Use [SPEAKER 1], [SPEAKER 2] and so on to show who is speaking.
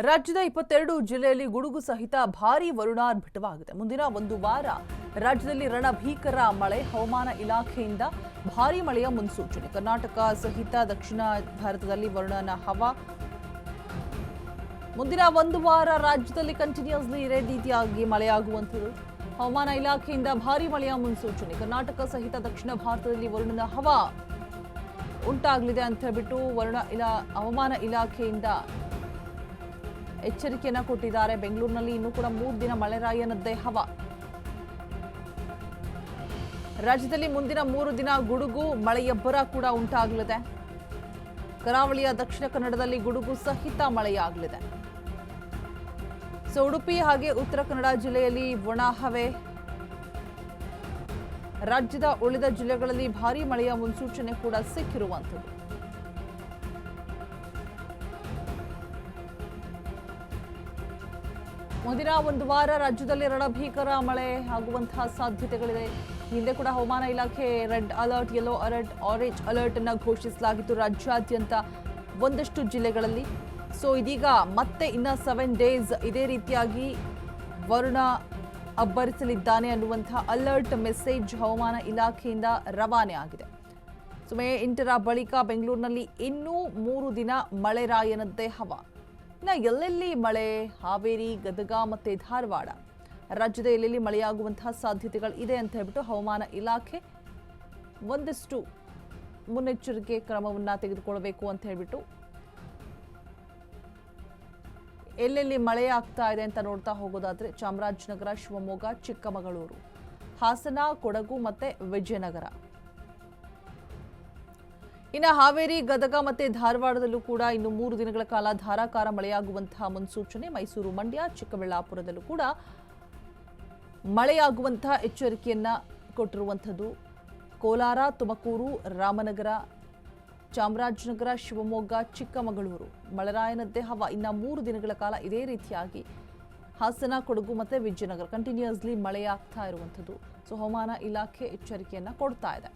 [SPEAKER 1] ರಾಜ್ಯದ 22 ಜಿಲ್ಲೆಯಲ್ಲಿ ಗುಡುಗು ಸಹಿತ ಭಾರೀ ವರುಣಾರ್ಭಟವಾಗಿದೆ. ಮುಂದಿನ ಒಂದು ವಾರ ರಾಜ್ಯದಲ್ಲಿ ರಣಭೀಕರ ಮಳೆ. ಹವಾಮಾನ ಇಲಾಖೆಯಿಂದ ಭಾರೀ ಮಳೆಯ ಮುನ್ಸೂಚನೆ. ಕರ್ನಾಟಕ ಸಹಿತ ದಕ್ಷಿಣ ಭಾರತದಲ್ಲಿ ವರುಣನ ಹವಾ. ಮುಂದಿನ ಒಂದು ವಾರ ರಾಜ್ಯದಲ್ಲಿ ಕಂಟಿನ್ಯೂಸ್ಲಿ ಇದೇ ರೀತಿಯಾಗಿ ಮಳೆಯಾಗುವಂಥದ್ದು. ಹವಾಮಾನ ಇಲಾಖೆಯಿಂದ ಭಾರೀ ಮಳೆಯ ಮುನ್ಸೂಚನೆ. ಕರ್ನಾಟಕ ಸಹಿತ ದಕ್ಷಿಣ ಭಾರತದಲ್ಲಿ ವರುಣನ ಹವಾ ಉಂಟಾಗಲಿದೆ ಅಂತ ಹೇಳ್ಬಿಟ್ಟು ಹವಾಮಾನ ಇಲಾಖೆಯಿಂದ ಎಚ್ಚರಿಕೆಯನ್ನ ಕೊಟ್ಟಿದ್ದಾರೆ. ಬೆಂಗಳೂರಿನಲ್ಲಿ ಇನ್ನೂ ಕೂಡ 3 ದಿನ ಮಳೆರಾಯನದ್ದೇ ಹವಾ. ರಾಜ್ಯದಲ್ಲಿ ಮುಂದಿನ 3 ದಿನ ಗುಡುಗು ಮಳೆಯಬ್ಬರ ಕೂಡ ಉಂಟಾಗಲಿದೆ. ಕರಾವಳಿಯ ದಕ್ಷಿಣ ಕನ್ನಡದಲ್ಲಿ ಗುಡುಗು ಸಹಿತ ಮಳೆಯಾಗಲಿದೆ. ಉಡುಪಿ ಹಾಗೆ ಉತ್ತರ ಕನ್ನಡ ಜಿಲ್ಲೆಯಲ್ಲಿ ಒಣ ಹವೆ. ರಾಜ್ಯದ ಉಳಿದ ಜಿಲ್ಲೆಗಳಲ್ಲಿ ಭಾರೀ ಮಳೆಯ ಮುನ್ಸೂಚನೆ ಕೂಡ ಸಿಕ್ಕಿರುವಂಥದ್ದು. ಮುಂದಿನ ಒಂದು ವಾರ ರಾಜ್ಯದಲ್ಲಿ ರಣಭೀಕರ ಮಳೆ ಆಗುವಂತಹ ಸಾಧ್ಯತೆಗಳಿದೆ. ಹಿಂದೆ ಕೂಡ ಹವಾಮಾನ ಇಲಾಖೆ red alert, yellow alert, orange alert ಅನ್ನು ಘೋಷಿಸಲಾಗಿತ್ತು ರಾಜ್ಯಾದ್ಯಂತ ಒಂದಷ್ಟು ಜಿಲ್ಲೆಗಳಲ್ಲಿ. ಇದೀಗ ಮತ್ತೆ ಇನ್ನ 7 ಡೇಸ್ ಇದೇ ರೀತಿಯಾಗಿ ವರುಣ ಅಬ್ಬರಿಸಲಿದ್ದಾನೆ ಅನ್ನುವಂತಹ ಅಲರ್ಟ್ ಮೆಸೇಜ್ ಹವಾಮಾನ ಇಲಾಖೆಯಿಂದ ರವಾನೆ ಆಗಿದೆ. ಮೇ 8ರ ಬಳಿಕ ಬೆಂಗಳೂರಿನಲ್ಲಿ ಇನ್ನೂ 3 ದಿನ ಮಳೆರಾಯನದ್ದೇ ಹವಾ. ಇನ್ನು ಎಲ್ಲೆಲ್ಲಿ ಮಳೆ? ಹಾವೇರಿ, ಗದಗ ಮತ್ತೆ ಧಾರವಾಡ ರಾಜ್ಯದ ಎಲ್ಲೆಲ್ಲಿ ಮಳೆಯಾಗುವಂತಹ ಸಾಧ್ಯತೆಗಳು ಇದೆ ಅಂತ ಹೇಳ್ಬಿಟ್ಟು ಹವಾಮಾನ ಇಲಾಖೆ ಒಂದಷ್ಟು ಮುನ್ನೆಚ್ಚರಿಕೆ ಕ್ರಮವನ್ನ ತೆಗೆದುಕೊಳ್ಳಬೇಕು ಅಂತ ಹೇಳ್ಬಿಟ್ಟು ಎಲ್ಲೆಲ್ಲಿ ಮಳೆ ಆಗ್ತಾ ಇದೆ ಅಂತ ನೋಡ್ತಾ ಹೋಗೋದಾದ್ರೆ ಚಾಮರಾಜನಗರ, ಶಿವಮೊಗ್ಗ, ಚಿಕ್ಕಮಗಳೂರು, ಹಾಸನ, ಕೊಡಗು ಮತ್ತೆ ವಿಜಯನಗರ. ಇನ್ನು ಹಾವೇರಿ, ಗದಗ ಮತ್ತೆ ಧಾರವಾಡದಲ್ಲೂ ಕೂಡ ಇನ್ನು 3 ದಿನಗಳ ಕಾಲ ಧಾರಾಕಾರ ಮಳೆಯಾಗುವಂತಹ ಮುನ್ಸೂಚನೆ. ಮೈಸೂರು, ಮಂಡ್ಯ, ಚಿಕ್ಕಬಳ್ಳಾಪುರದಲ್ಲೂ ಕೂಡ ಮಳೆಯಾಗುವಂತಹ ಎಚ್ಚರಿಕೆಯನ್ನ ಕೊಟ್ಟಿರುವಂಥದ್ದು. ಕೋಲಾರ, ತುಮಕೂರು, ರಾಮನಗರ, ಚಾಮರಾಜನಗರ, ಶಿವಮೊಗ್ಗ, ಚಿಕ್ಕಮಗಳೂರು ಮಳೆರಾಯನದ್ದೇ ಹವಾ. ಇನ್ನು 3 ದಿನಗಳ ಕಾಲ ಇದೇ ರೀತಿಯಾಗಿ ಹಾಸನ, ಕೊಡಗು ಮತ್ತೆ ವಿಜಯನಗರ ಕಂಟಿನ್ಯೂಸ್ಲಿ ಮಳೆಯಾಗ್ತಾ ಇರುವಂಥದ್ದು. ಹವಾಮಾನ ಇಲಾಖೆ ಎಚ್ಚರಿಕೆಯನ್ನ ಕೊಡ್ತಾ ಇದೆ.